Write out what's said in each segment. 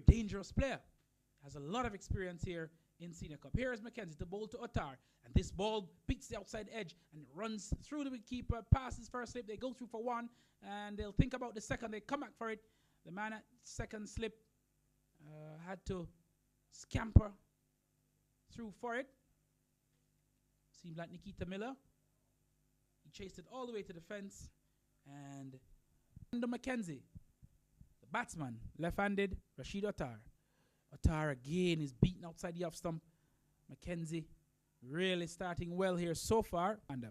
very dangerous player. Has a lot of experience here in Senior Cup. Here is Mackenzie to bowl to Outar. And this ball beats the outside edge and runs through the wicketkeeper, passes first slip. They go through for one, and they'll think about the second. They come back for it. The man at second slip had to scamper through for it. Seemed like Nikita Miller. He chased it all the way to the fence. And under Mackenzie, the batsman, left-handed, Rasheed Outar. Outar again is beaten outside the off stump. Mackenzie really starting well here so far. And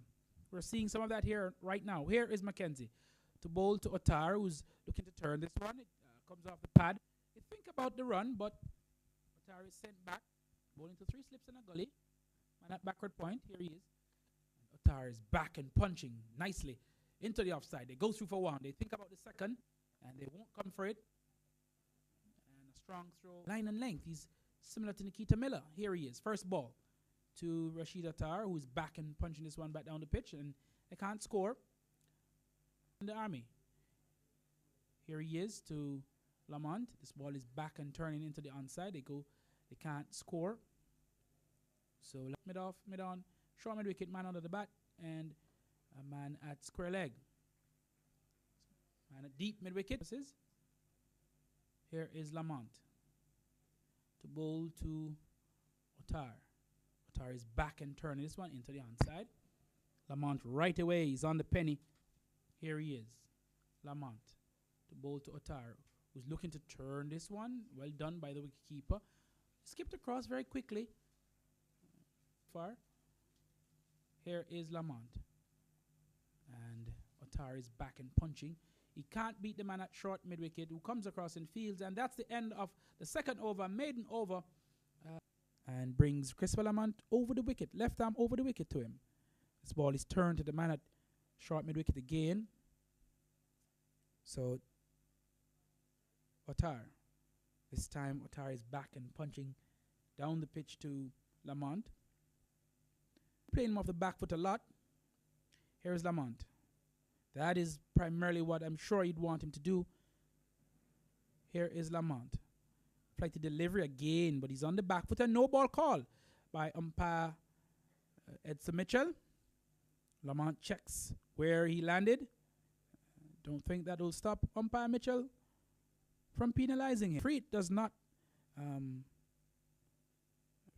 we're seeing some of that here right now. Here is Mackenzie to bowl to Outar, who's looking to turn this one. It comes off the pad. They think about the run, but Outar is sent back, bowling to 3 slips and a gully. Man at backward point, here he is. Outar is back and punching nicely into the offside. They go through for one. They think about the second, and they won't come for it. And a strong throw. Line and length. He's similar to Nikita Miller. Here he is. First ball to Rasheed Outar, who's back and punching this one back down the pitch, and they can't score. In the Army. Here he is to Lamont. This ball is back and turning into the onside. They can't score. So mid off, mid on, short mid wicket, man under the bat, and a man at square leg. Man at deep mid wicket. Here is Lamont to bowl to Outar. Outar is back and turning this one into the onside. Lamont right away, he's on the penny. Here he is, Lamont to bowl to Outar, who's looking to turn this one. Well done by the wicketkeeper. Skipped across very quickly. Far. Here is Lamont. And Outar is back and punching. He can't beat the man at short mid-wicket who comes across in fields. And that's the end of the second over, maiden over. And brings Christopher Lamont over the wicket. Left arm over the wicket to him. This ball is turned to the man at short mid-wicket again. So Outar. This time Outar is back and punching down the pitch to Lamont. Playing him off the back foot a lot. Here is Lamont. That is primarily what I'm sure you'd want him to do. Here is Lamont. Flight to delivery again, but he's on the back foot and no ball call by umpire Edson Mitchell. Lamont checks where he landed. Don't think that will stop umpire Mitchell from penalizing him. Free hit does not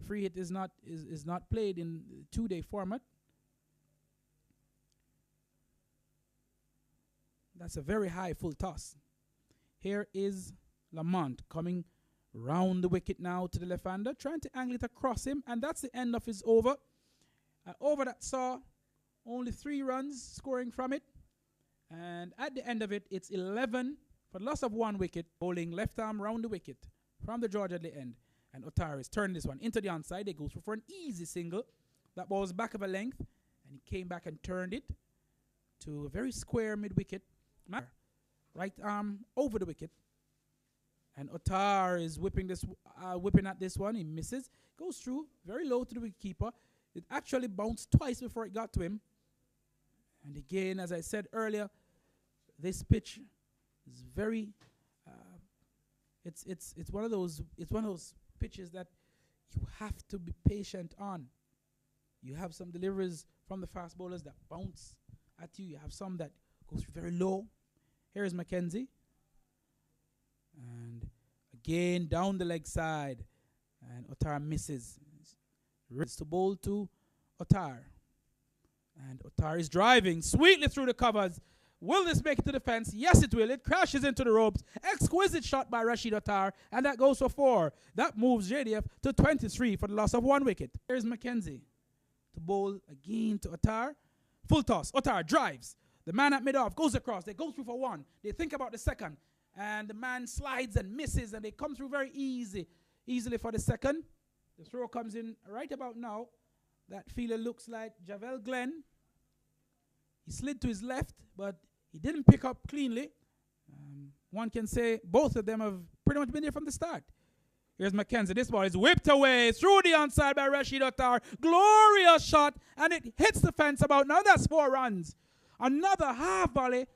free hit is not played in 2-day format. That's a very high full toss. Here is Lamont coming round the wicket now to the left-hander, trying to angle it across him, and that's the end of his over. Over that saw only 3 runs scoring from it, and at the end of it, it's 11 for the loss of 1 wicket, bowling left arm round the wicket from the George at the end. And Outar is turning this one into the onside. They go through for an easy single. That ball was back of a length, and he came back and turned it to a very square mid-wicket. Right arm over the wicket. And Outar is whipping at this one. He misses. Goes through very low to the wicketkeeper. It actually bounced twice before it got to him. And again, as I said earlier, this pitch is very. It's one of those pitches that you have to be patient on. You have some deliveries from the fast bowlers that bounce at you. You have some that goes very low. Here is Mackenzie. And again, down the leg side. And Outar misses. It's to bowl to Outar. And Outar is driving sweetly through the covers. Will this make it to the fence? Yes, it will. It crashes into the ropes. Exquisite shot by Rasheed Outar. And that goes for 4. That moves JDF to 23 for the loss of 1 wicket. Here's Mackenzie to bowl again to Outar. Full toss. Outar drives. The man at mid-off goes across. They go through for 1. They think about the second. And the man slides and misses. And they come through very easily for the second. The throw comes in right about now. That fielder looks like Javel Glenn. He slid to his left, but he didn't pick up cleanly. One can say both of them have pretty much been there from the start. Here's Mackenzie. This ball is whipped away through the onside by Rasheed Outar. Glorious shot, and it hits the fence about now. That's 4 runs. Another half volley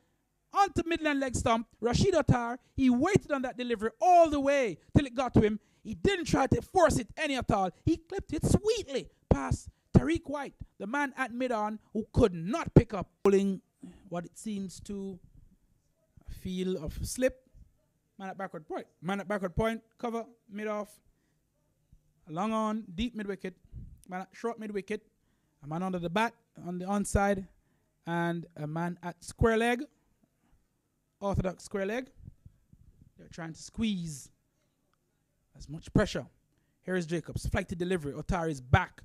onto midland leg stump. Rasheed Outar, he waited on that delivery all the way till it got to him. He didn't try to force it any at all. He clipped it sweetly past Tariq White, the man at mid-on who could not pick up. Pulling what it seems to feel of slip. Man at backward point. Man at backward point. Cover. Mid-off. Long on. Deep mid-wicket. Man at short mid-wicket. A man under the bat on the onside. And a man at square leg. Orthodox square leg. They're trying to squeeze as much pressure. Here is Jacobs. Flighty delivery. Outar is back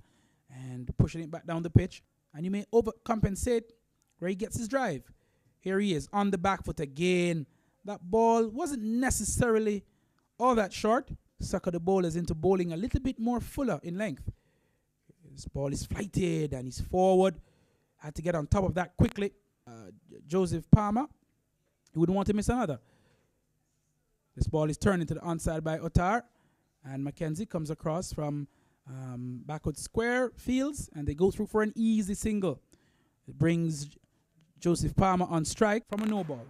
and pushing it back down the pitch. And you may overcompensate where he gets his drive. Here he is on the back foot again. That ball wasn't necessarily all that short. Sucker the bowlers into bowling a little bit more fuller in length. This ball is flighted and he's forward. Had to get on top of that quickly. Joseph Palmer, he wouldn't want to miss another. This ball is turned into the onside by Outar. And Mackenzie comes across from backward square fields. And they go through for an easy single. It brings Joseph Palmer on strike from a no ball.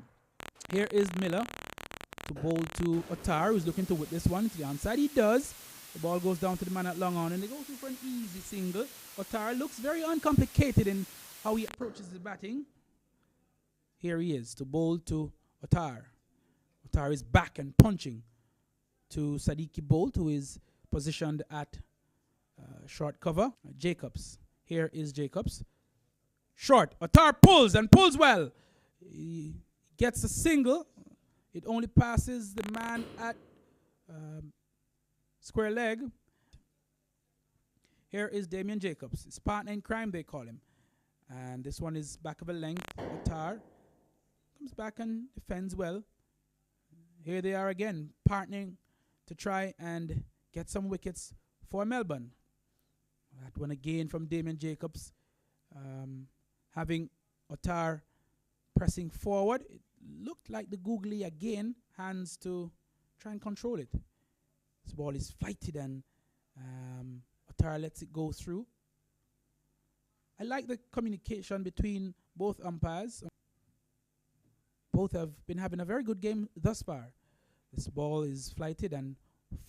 Here is Miller to bowl to Outar, who's looking to whip this one to the onside. He does. The ball goes down to the man at long on, and they go through for an easy single. Outar looks very uncomplicated in how he approaches the batting. Here he is to bowl to Outar. Outar is back and punching to Sadiki Bolt, who is positioned at short cover. Jacobs. Here is Jacobs. Short. Outar pulls and pulls well. He gets a single. It only passes the man at square leg. Here is Damien Jacobs. His partner in crime, they call him. And this one is back of a length. Outar comes back and defends well. Here they are again, partnering to try and get some wickets for Melbourne. That one again from Damien Jacobs. Having Outar pressing forward. It looked like the googly again. Hands to try and control it. This ball is flighted and Outar lets it go through. I like the communication between both umpires. Both have been having a very good game thus far. This ball is flighted and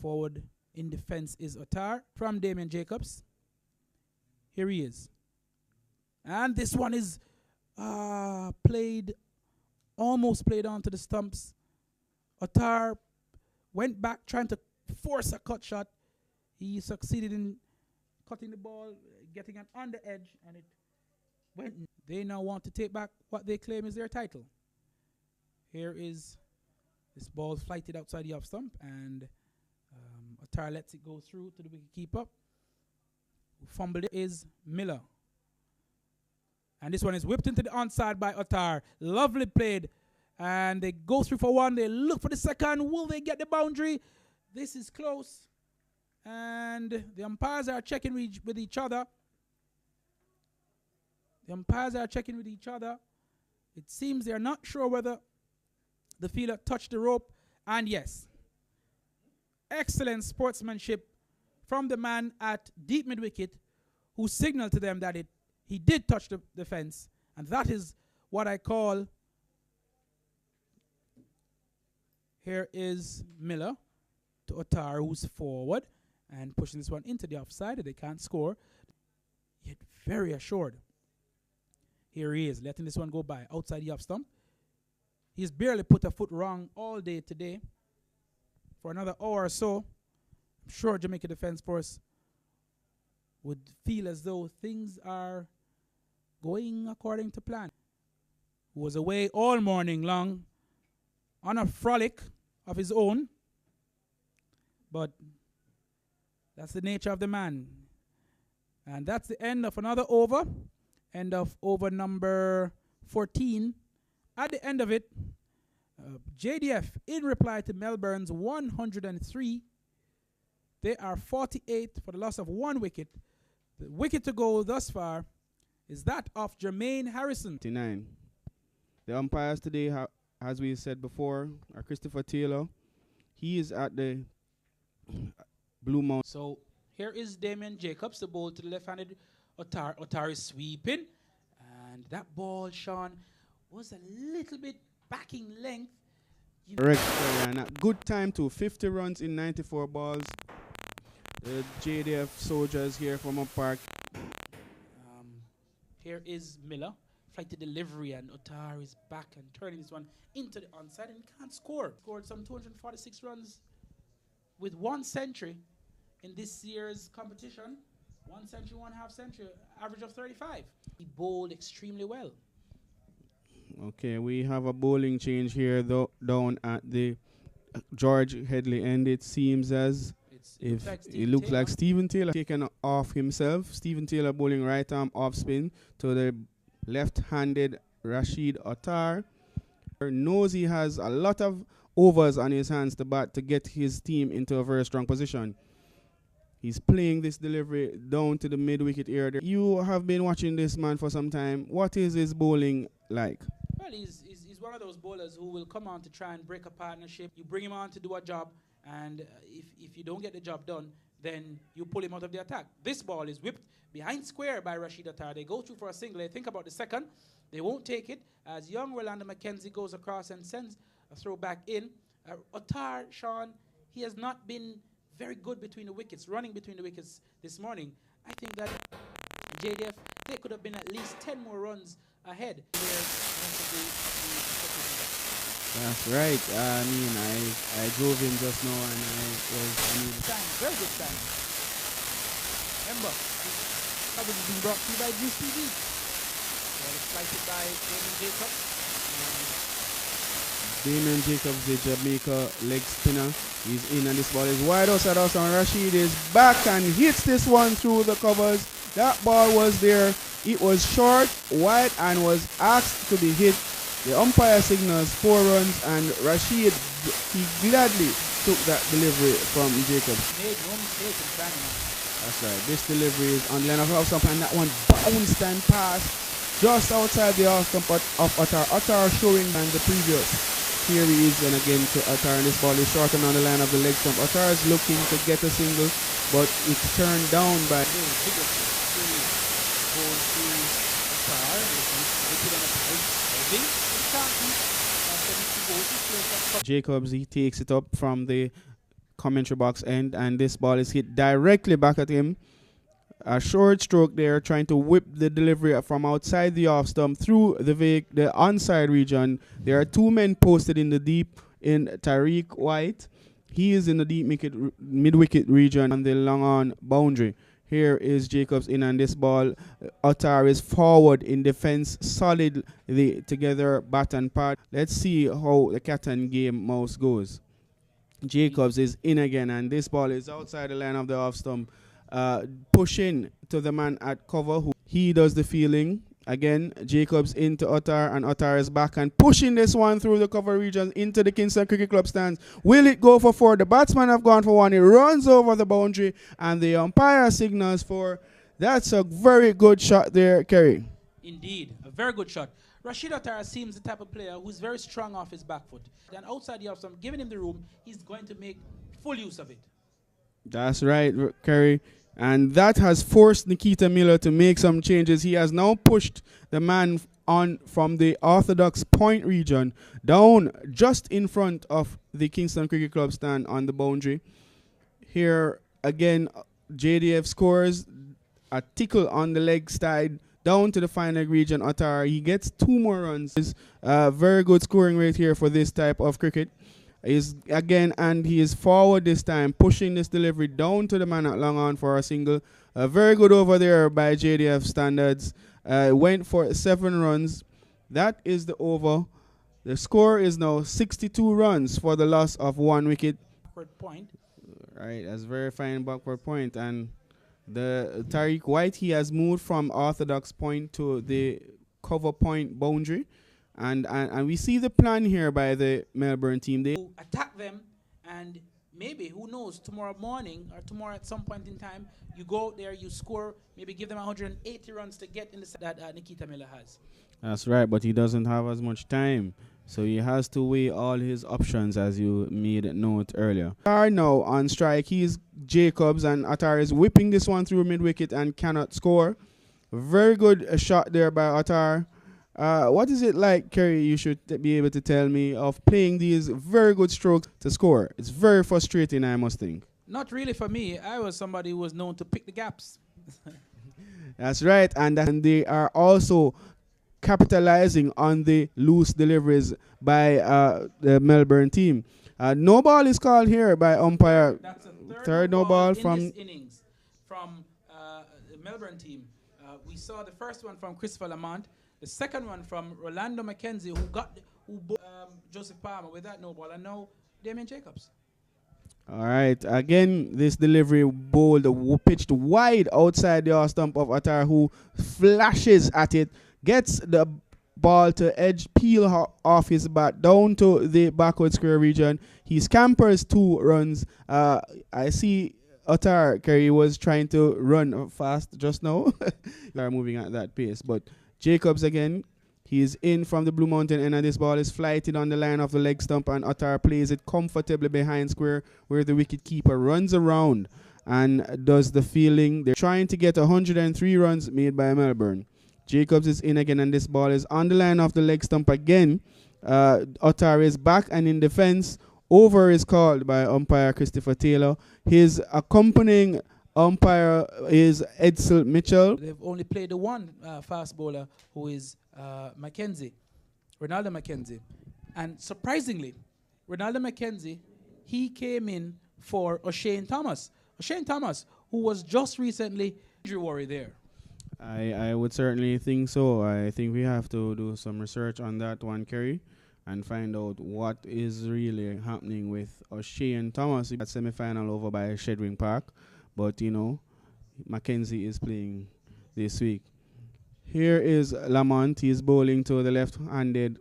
forward in defense is Outar from Damien Jacobs. Here he is. And this one is almost played onto the stumps. Outar went back trying to force a cut shot. He succeeded in cutting the ball, getting it on the edge, and it went. They now want to take back what they claim is their title. Here is this ball flighted outside the off stump, and Outar lets it go through to the wicketkeeper. Who fumbled it is Miller. And this one is whipped into the onside by Outar. Lovely played. And they go through for one. They look for the second. Will they get the boundary? This is close. And the umpires are checking with each other. The umpires are checking with each other. It seems they're not sure whether the fielder touched the rope. And yes, excellent sportsmanship from the man at deep mid-wicket who signaled to them that he did touch the fence. And that is what I call, here is Miller to Outar, who's forward and pushing this one into the offside. They can't score, yet very assured. Here he is, letting this one go by outside the off stump. He's barely put a foot wrong all day today. For another hour or so, I'm sure Jamaica Defence Force would feel as though things are going according to plan. He was away all morning long on a frolic of his own. But that's the nature of the man. And that's the end of another over. End of over number 14. At the end of it, JDF, in reply to Melbourne's 103, they are 48 for the loss of one wicket. The wicket to go thus far is that of Jermaine Harrison. 59. The umpires today, as we said before, are Christopher Taylor. He is at the Blue Mountain. So here is Damien Jacobs, the ball to the left-handed Outar is sweeping. And that ball, Sean, was a little bit backing length. Correct, and a good time to 50 runs in 94 balls. The JDF soldiers here from Up Park. Here is Miller. Flight to delivery, and Outar is back and turning this one into the onside, and he can't score. Scored some 246 runs with 1 century in this year's competition. 1 century, 1/2 century, average of 35. He bowled extremely well. Okay, we have a bowling change here down at the George Headley end. It seems as if it looks like Stephen Taylor taken off himself. Stephen Taylor bowling right arm off spin to the left-handed Rasheed Outar. Knows he has a lot of overs on his hands to bat to get his team into a very strong position. He's playing this delivery down to the mid-wicket area. You have been watching this man for some time. What is his bowling like? Well, he's one of those bowlers who will come on to try and break a partnership. You bring him on to do a job, and if you don't get the job done, then you pull him out of the attack. This ball is whipped behind square by Rasheed Outar. They go through for a single. They think about the second. They won't take it as young Rolando McKenzie goes across and sends a throw back in. Outar, Sean, he has not been very good between the wickets, running between the wickets this morning. I think that JDF, they could have been at least 10 more runs ahead. That's right. I mean, I drove him just now, and very good time. Remember, that was being brought to you by Juice TV. Excited by Damon Jacobs. Damon Jacobs, the Jamaica leg spinner. He's in, and this ball is wide outside us, and Rasheed is back and hits this one through the covers. That ball was there. It was short, wide, and was asked to be hit. The umpire signals 4 runs, and Rasheed, he gladly took that delivery from Jacobs. Made no mistake in trying. That's right. This delivery is on the line of stump, and that one bounced and passed just outside the off stump of Outar. Outar showing than the previous. Here he is, and again to Outar, and this ball is short and on the line of the leg stump. Outar is looking to get a single, but it's turned down by Jacobs. He takes it up from the commentary box end, and this ball is hit directly back at him. A short stroke there, trying to whip the delivery from outside the off stump through the onside region. There are 2 men posted in the deep in Tariq White. He is in the deep mid-wicket region on the long on boundary. Here is Jacobs in, and this ball, Outar is forward in defense, solid together, bat and pad. Let's see how the cat and game mouse goes. Jacobs is in again, and this ball is outside the line of the off stump. Pushing to the man at cover, who he does the fielding. Again, Jacobs into Outar, and Outar is back and pushing this one through the cover region into the Kingston Cricket Club stands. Will it go for 4? The batsman have gone for 1. It runs over the boundary, and the umpire signals for. That's a very good shot there, Kerry. Indeed, a very good shot. Rasheed Outar seems the type of player who's very strong off his back foot. And outside the off stump, giving him the room, he's going to make full use of it. That's right, Kerry. And that has forced Nikita Miller to make some changes. He has now pushed the man on from the orthodox point region down just in front of the Kingston Cricket Club stand on the boundary. Here again, JDF scores a tickle on the leg side down to the fine leg region. Outar, he gets 2 more runs. Very good scoring rate here for this type of cricket. Is again, and he is forward this time, pushing this delivery down to the man at long on for a single. Very good over there by JDF standards. Went for 7 runs. That is the over. The score is now 62 runs for the loss of 1 wicket. Backward point. Right, that's very fine backward point. And the Tariq White, he has moved from orthodox point to the cover point boundary. And we see the plan here by the Melbourne team. They attack them, and maybe, who knows, tomorrow morning or tomorrow at some point in time, you go out there, you score, maybe give them 180 runs to get in the that Nikita Miller has. That's right, but he doesn't have as much time. So he has to weigh all his options, as you made note earlier. Outar now on strike. He's Jacobs, and Outar is whipping this one through mid-wicket and cannot score. Very good shot there by Outar. What is it like, Kerry? You should be able to tell me of playing these very good strokes to score. It's very frustrating, I must think. Not really for me. I was somebody who was known to pick the gaps. That's right, and they are also capitalizing on the loose deliveries by the Melbourne team. No ball is called here by umpire. That's a Third no ball in from this innings from the Melbourne team. We saw the first one from Christopher Lamont, the second one from Rolando McKenzie, who Joseph Palmer with that no ball, and now Damien Jacobs. All right. Again, this delivery bowled pitched wide outside the off stump of Outar, who flashes at it, gets the ball to edge, peel off his bat down to the backward square region. He scampers 2 runs. I see Outar, Kerry, was trying to run fast just now. They are moving at that pace. But Jacobs again, he is in from the Blue Mountain end, and this ball is flighted on the line of the leg stump, and Outar plays it comfortably behind square, where the wicket keeper runs around and does the fielding. They're trying to get 103 runs made by Melbourne. Jacobs is in again, and this ball is on the line of the leg stump again. Outar is back and in defense. Over is called by umpire Christopher Taylor. His accompanying umpire is Edsel Mitchell. They've only played the one fast bowler, who is Ronaldo McKenzie. And surprisingly, Ronaldo McKenzie, he came in for O'Shane Thomas. O'Shane Thomas, who was just recently injury worry there. I would certainly think so. I think we have to do some research on that one, Kerry, and find out what is really happening with O'Shane Thomas. That semi-final over by Shedwing Park. But, you know, Mackenzie is playing this week. Here is Lamont. He's bowling to the left-handed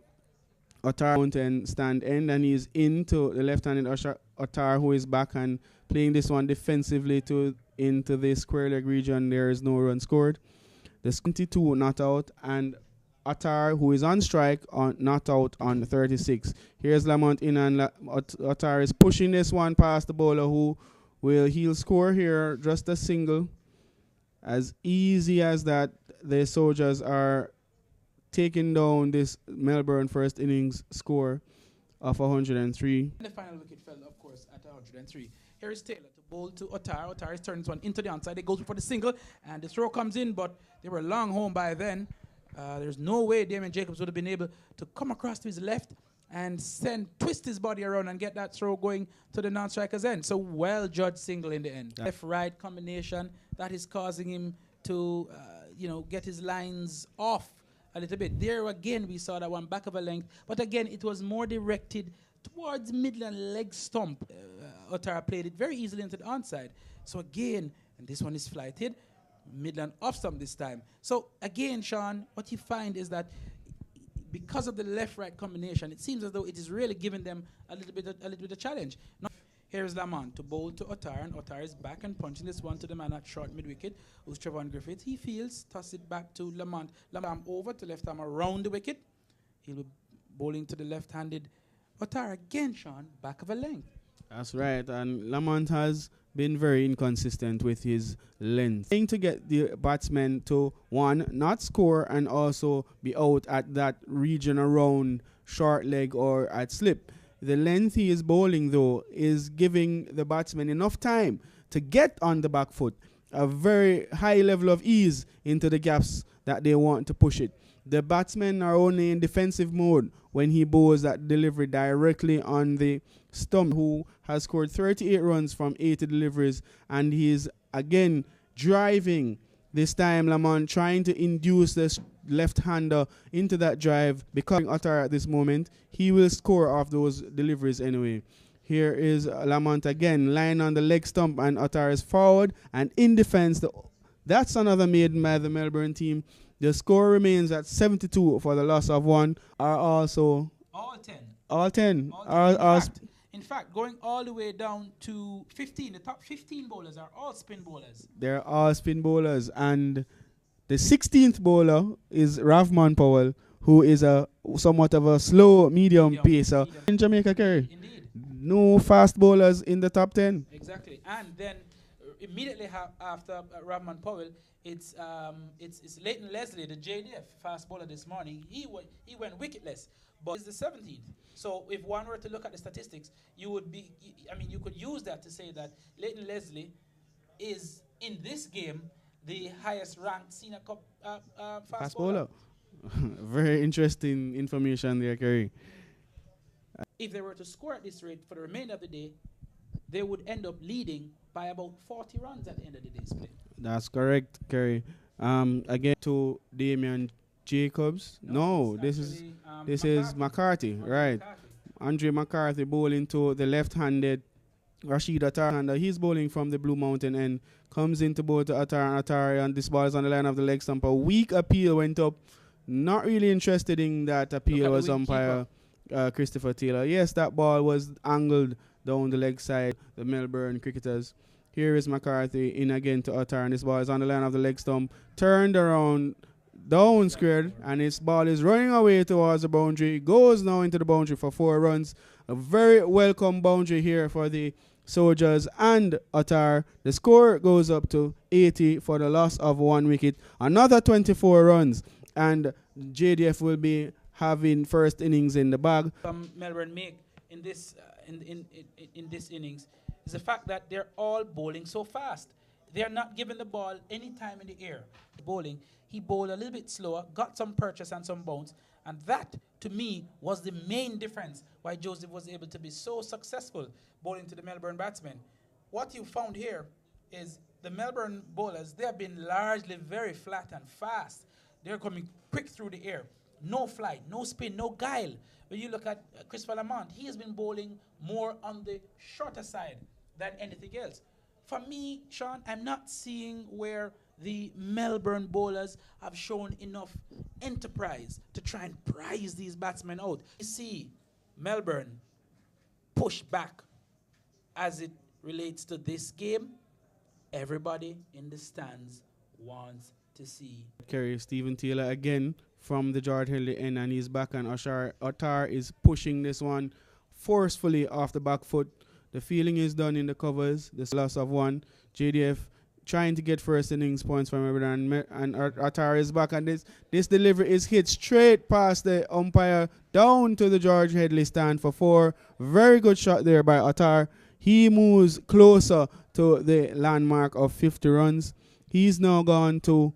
Outar Mountain stand end, and he's into the left-handed Outar, who is back and playing this one defensively into the square leg region. There is no run scored. There's 22 not out, and Outar, who is on strike, not out on 36. Here's Lamont in, and Outar is pushing this one past the bowler, who he'll score here just a single. As easy as that, the Soldiers are taking down this Melbourne first innings score of 103. And the final wicket fell, of course, at 103. Here is Taylor to bowl to Outar. Outar is turning this one into the onside. They go for the single, and the throw comes in, but they were long home by then. There's no way Damien Jacobs would have been able to come across to his left and twist his body around and get that throw going to the non-striker's end. So well-judged single in the end. Left-right combination, that is causing him to, get his lines off a little bit. There again, we saw that one back of a length, but again, it was more directed towards Midland leg stump. Outar played it very easily into the onside. So again, and this one is flighted, Midland off stump this time. So again, Sean, what you find is that because of the left-right combination, it seems as though it is really giving them a little bit of challenge. Now, here's Lamont to bowl to Outar, and Outar is back and punching this one to the man at short mid-wicket, who's Trevon Griffith. He fields, toss it back to Lamont. Lamont over to left arm around the wicket. He'll be bowling to the left-handed Outar again, Sean, back of a length. That's right, and Lamont has been very inconsistent with his length. Trying to get the batsmen to, one, not score and also be out at that region around short leg or at slip. The length he is bowling, though, is giving the batsmen enough time to get on the back foot, a very high level of ease into the gaps that they want to push it. The batsmen are only in defensive mode when he bowls that delivery directly on the stump, who has scored 38 runs from 80 deliveries, and he's again driving this time. Lamont trying to induce this left-hander into that drive. Because Outar at this moment, he will score off those deliveries anyway. Here is Lamont again, lying on the leg stump, and Outar is forward and in defense. That's another made by the Melbourne team. The score remains at 72 for the loss of one. Are also all 10. All 10. In fact, going all the way down to 15, the top 15 bowlers are all spin bowlers. They're all spin bowlers. And the 16th bowler is Ravman Powell, who is somewhat of a slow, medium pacer. In Jamaica, Kerry. Indeed. No fast bowlers in the top 10. Exactly. And then immediately after Rahman Powell, it's Leighton Leslie, the JDF fast bowler this morning. He went wicketless, but it's the 17th. So if one were to look at the statistics, you could use that to say that Leighton Leslie is in this game the highest ranked Senior Cup fast bowler. Very interesting information there, Kerry. If they were to score at this rate for the remainder of the day, they would end up leading by about 40 runs at the end of the day's play. That's correct, Kerry. Again to Damian Jacobs. No, this is McCarthy, right? McCarthy. Andre McCarthy bowling to the left-handed Rasheed Outar, and he's bowling from the Blue Mountain and comes into bowl to Outar, and this ball is on the line of the leg stump. A weak appeal went up. Not really interested in that appeal was umpire Christopher Taylor. Yes, that ball was angled down the leg side. The Melbourne cricketers. Here is McCarthy in again to Outar, and this ball is on the line of the leg stump. Turned around, down squared, and his ball is running away towards the boundary. Goes now into the boundary for 4 runs. A very welcome boundary here for the Soldiers and Outar. The score goes up to 80 for the loss of 1 wicket. Another 24 runs, and JDF will be having first innings in the bag. Melbourne make in this in this innings is the fact that they're all bowling so fast. They're not giving the ball any time in the air. Bowling, he bowled a little bit slower, got some purchase and some bounce, and that, to me, was the main difference why Joseph was able to be so successful bowling to the Melbourne batsmen. What you found here is the Melbourne bowlers, they have been largely very flat and fast. They're coming quick through the air. No flight, no spin, no guile. When you look at Christopher Lamont, he has been bowling more on the shorter side than anything else. For me, Sean, I'm not seeing where the Melbourne bowlers have shown enough enterprise to try and prize these batsmen out. You see Melbourne push back as it relates to this game. Everybody in the stands wants to see. Kerry, Stephen Taylor again from the George Headley end, and he's back, and Outar is pushing this one forcefully off the back foot. The feeling is done in the covers. This loss of 1. JDF trying to get first innings points from everyone, and Outar is back, and this delivery is hit straight past the umpire down to the George Headley stand for 4. Very good shot there by Outar. He moves closer to the landmark of 50 runs. He's now gone to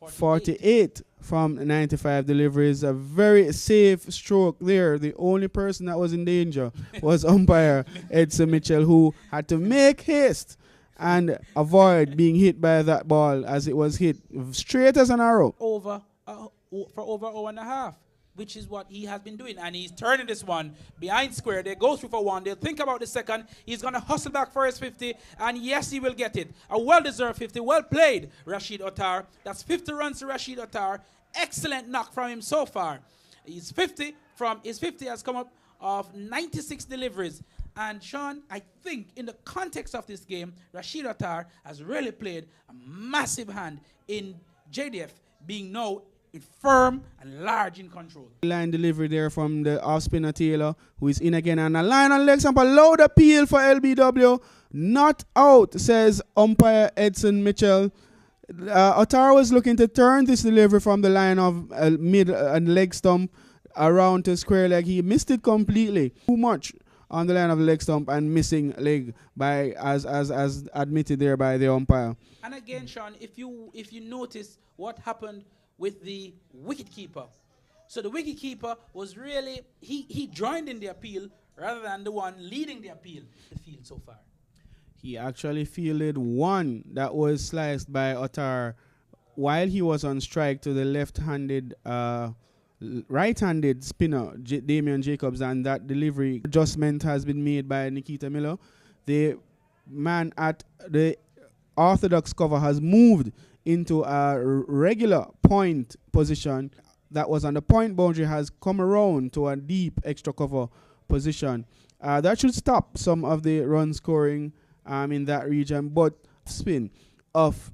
48 from 95 deliveries. A very safe stroke there. The only person that was in danger was umpire Edson Mitchell, who had to make haste and avoid being hit by that ball as it was hit straight as an arrow. For over 1.5, which is what he has been doing. And he's turning this one behind square. They go through for 1. They'll think about the second. He's going to hustle back for his 50. And yes, he will get it. A well-deserved 50. Well played, Rasheed Outar. That's 50 runs to Rasheed Outar. Excellent knock from him so far. His 50 has come up of 96 deliveries. And Sean, I think in the context of this game, Rasheed Outar has really played a massive hand in JDF being now firm and large in control. Line delivery there from the off-spinner Taylor, who is in again, and a line on leg stump. A loud appeal for LBW. Not out, says umpire Edson Mitchell. Outar was looking to turn this delivery from the line of mid and leg stump around to square leg. He missed it completely. Too much on the line of the leg stump and missing leg by as admitted there by the umpire. And again, Sean, if you notice what happened with the wicketkeeper. So the wicketkeeper was really, he joined in the appeal rather than the one leading the appeal the field so far. He actually fielded one that was sliced by Outar while he was on strike to the left-handed, right-handed spinner, Damian Jacobs, and that delivery adjustment has been made by Nikita Miller. The man at the orthodox cover has moved into a regular point position that was on the point boundary, has come around to a deep extra cover position. That should stop some of the run scoring in that region, but spin of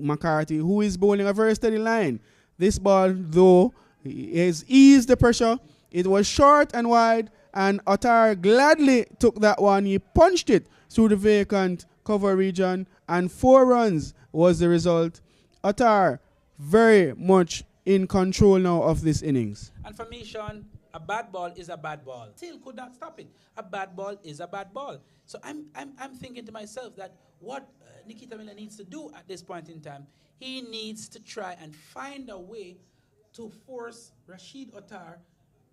McCarthy, who is bowling a very steady line. This ball, though, has eased the pressure. It was short and wide, and Outar gladly took that one. He punched it through the vacant cover region, and 4 runs was the result. Outar very much in control now of this innings. And for me, Sean, a bad ball is a bad ball. Still could not stop it. A bad ball is a bad ball. So I'm thinking to myself that what Nikita Miller needs to do at this point in time, he needs to try and find a way to force Rasheed Outar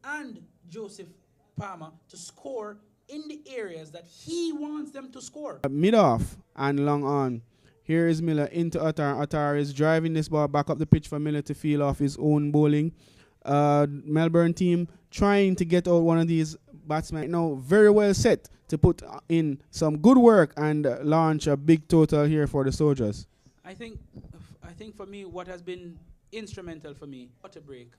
and Joseph Palmer to score in the areas that he wants them to score. Mid off and long on. Here is Miller into Outar. Outar is driving this ball back up the pitch for Miller to feel off his own bowling. Melbourne team trying to get out one of these batsmen. Now very well set to put in some good work and launch a big total here for the Soldiers. I think for me what has been instrumental for me, water break,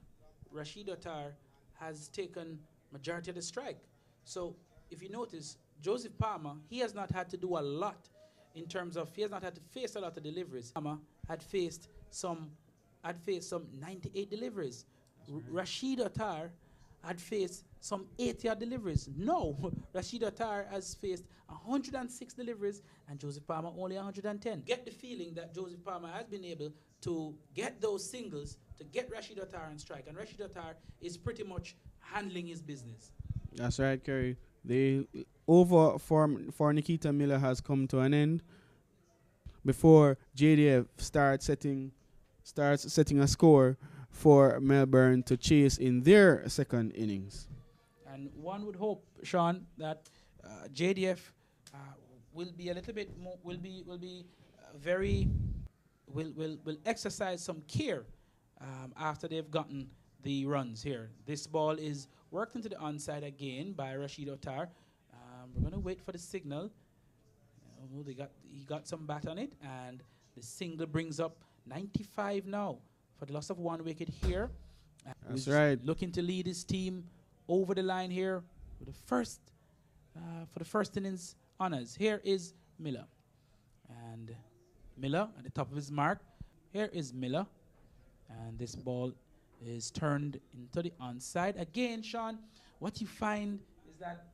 Rasheed Outar has taken majority of the strike. So if you notice, Joseph Palmer, he has not had to do a lot in terms of, he has not had to face a lot of deliveries. Palmer had faced some 98 deliveries. Rasheed Outar had faced some 80 deliveries. No, Rasheed Outar has faced 106 deliveries and Joseph Palmer only 110. Get the feeling that Joseph Palmer has been able to get those singles to get Rasheed Outar on strike, and Rasheed Outar is pretty much handling his business. That's right, Kerry. The over for Nikita Miller has come to an end before JDF starts setting a score for Melbourne to chase in their second innings. And one would hope, Sean, that JDF will be a little bit more, will exercise some care after they've gotten the runs here. This ball is worked into the onside again by Rasheed Outar. We're going to wait for the signal. He got some bat on it, and the single brings up 95 now for the loss of 1 wicket here. That's right. Looking to lead his team over the line here for the first innings honors. Here is Miller, and Miller at the top of his mark. Here is Miller, and this ball is turned into the onside. Again, Sean, what you find is that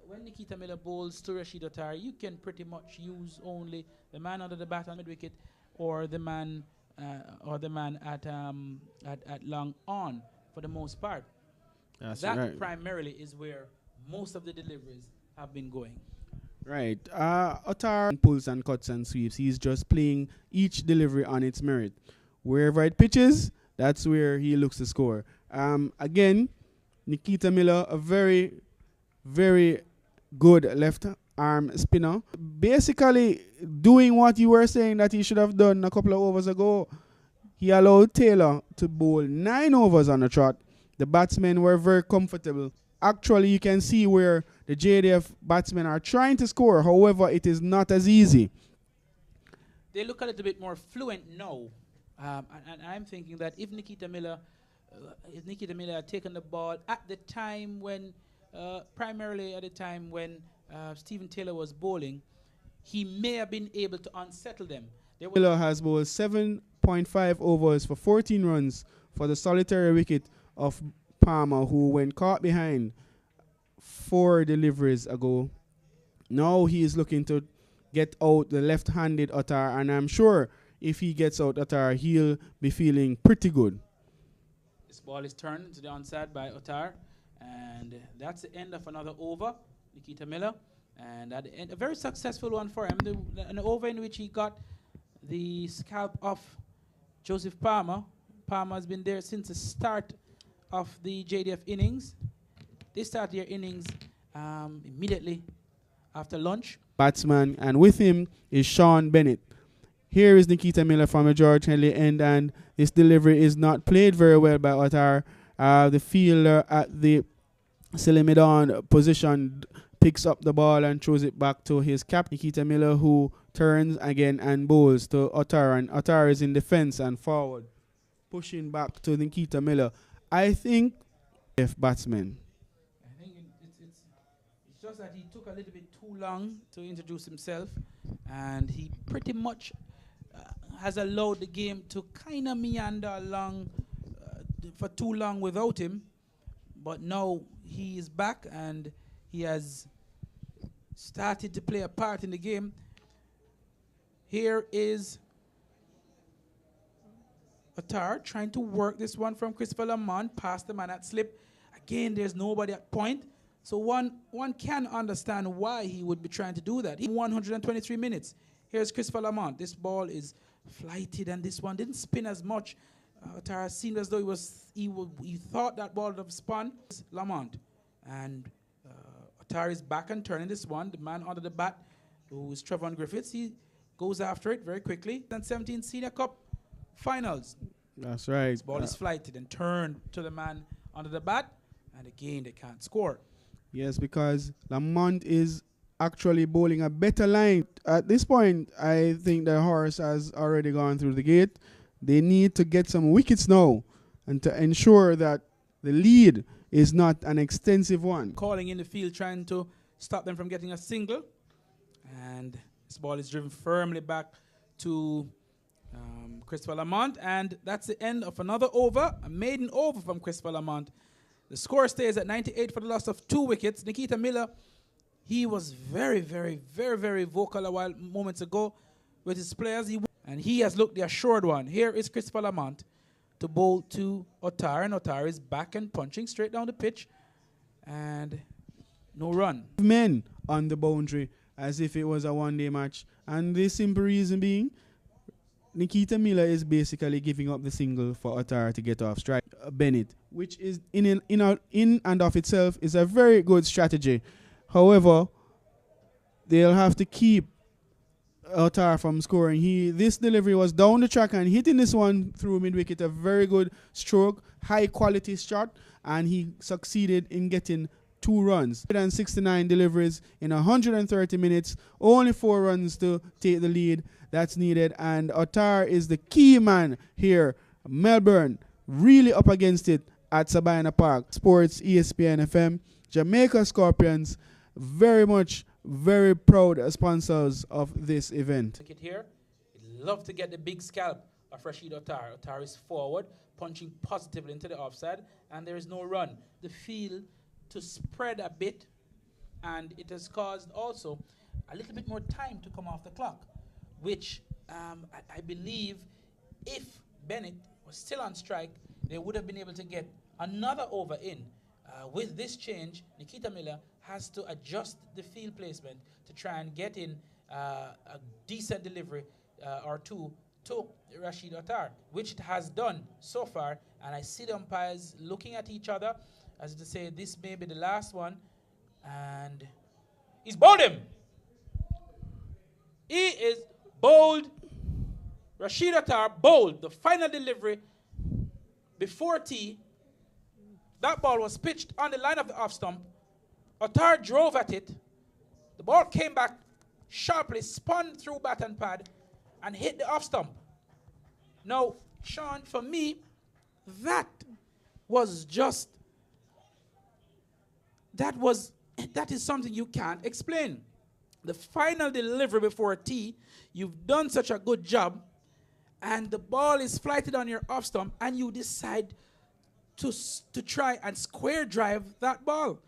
when Nikita Miller bowls to Rasheed Outar, you can pretty much use only the man under the bat on mid-wicket or the man at long on for the most part. That's that right. Primarily is where most of the deliveries have been going. Right. Outar pulls and cuts and sweeps. He's just playing each delivery on its merit. Wherever it pitches, that's where he looks to score. Again, Nikita Miller, a very, very good left arm spinner. Basically doing what you were saying that he should have done a couple of overs ago. He allowed Taylor to bowl 9 overs on the trot. The batsmen were very comfortable. Actually, you can see where the JDF batsmen are trying to score. However, it is not as easy. They look a little bit more fluent now. And I'm thinking that if Nikita Miller had taken the ball at the time when, primarily at the time when Stephen Taylor was bowling, he may have been able to unsettle them. Miller has bowled 7.5 overs for 14 runs for the solitary wicket of Palmer, who when caught behind 4 deliveries ago. Now he is looking to get out the left-handed Outar, and I'm sure if he gets out Outar, he'll be feeling pretty good. This ball is turned to the onside by Outar, and that's the end of another over, Nikita Miller. And at the end, a very successful one for him. An over in which he got the scalp of Joseph Palmer. Palmer has been there since the start of the JDF innings. They start their innings immediately after lunch. Batsman, and with him is Sean Bennett. Here is Nikita Miller from the George Henley end, and this delivery is not played very well by Outar. The fielder at the silly mid-on position picks up the ball and throws it back to his cap, Nikita Miller, who turns again and bowls to Outar, and Outar is in defense and forward, pushing back to Nikita Miller. I think batsman. I think it's just that he took a little bit too long to introduce himself, and he pretty much has allowed the game to kind of meander along for too long without him. But now he is back and he has started to play a part in the game. Here is Outar trying to work this one from Christopher Lamont past the man at slip. Again, there's nobody at point. So one can understand why he would be trying to do that. 123 minutes. Here's Christopher Lamont. This ball is flighted, and this one didn't spin as much. Outar seemed as though he thought that ball would have spun. Lamont. And Outar is back and turning this one. The man under the bat, who is Trevon Griffiths, he goes after it very quickly. And 17 Senior Cup Finals. That's right. This ball is flighted and turned to the man under the bat. And again, they can't score. Yes, because Lamont is actually bowling a better line. At this point, I think the horse has already gone through the gate. They need to get some wickets now and to ensure that the lead is not an extensive one. Calling in the field, trying to stop them from getting a single. And this ball is driven firmly back to Christopher Lamont. And that's the end of another over, a maiden over from Christopher Lamont. The score stays at 98 for the loss of 2 wickets. Nikita Miller, he was very, very, very, very vocal a while moments ago with his players. And he has looked the assured one. Here is Christopher Lamont to bowl to Outar. And Outar is back and punching straight down the pitch. And no run. Men on the boundary as if it was a one-day match. And the simple reason being, Nikita Miller is basically giving up the single for Outar to get off strike Bennett, which is in and of itself is a very good strategy. However, they'll have to keep Outar from scoring. This delivery was down the track and hitting this one through mid-wicket, a very good stroke, high quality shot, and he succeeded in getting 2 runs. 169 deliveries in 130 minutes, only 4 runs to take the lead that's needed, and Outar is the key man here. Melbourne really up against it at SABINA Park. Sports, ESPN FM, Jamaica Scorpions, very proud sponsors of this event. Here, he'd love to get the big scalp of Rasheed Outar. Outar is forward, punching positively into the offside, and there is no run. The field to spread a bit, and it has caused also a little bit more time to come off the clock, which I believe if Bennett was still on strike, they would have been able to get another over in. With this change, Nikita Miller has to adjust the field placement to try and get in a decent delivery or two to Rasheed Outar, which it has done so far. And I see the umpires looking at each other as to say this may be the last one. And he's bowled him. He is bowled. Rasheed Outar bowled the final delivery before tea. That ball was pitched on the line of the off stump. Outar drove at it. The ball came back sharply, spun through bat and pad, and hit the off stump. Now, Sean, for me, that is something you can't explain. The final delivery before tea, you've done such a good job, and the ball is flighted on your off stump, and you decide to try and square drive that ball.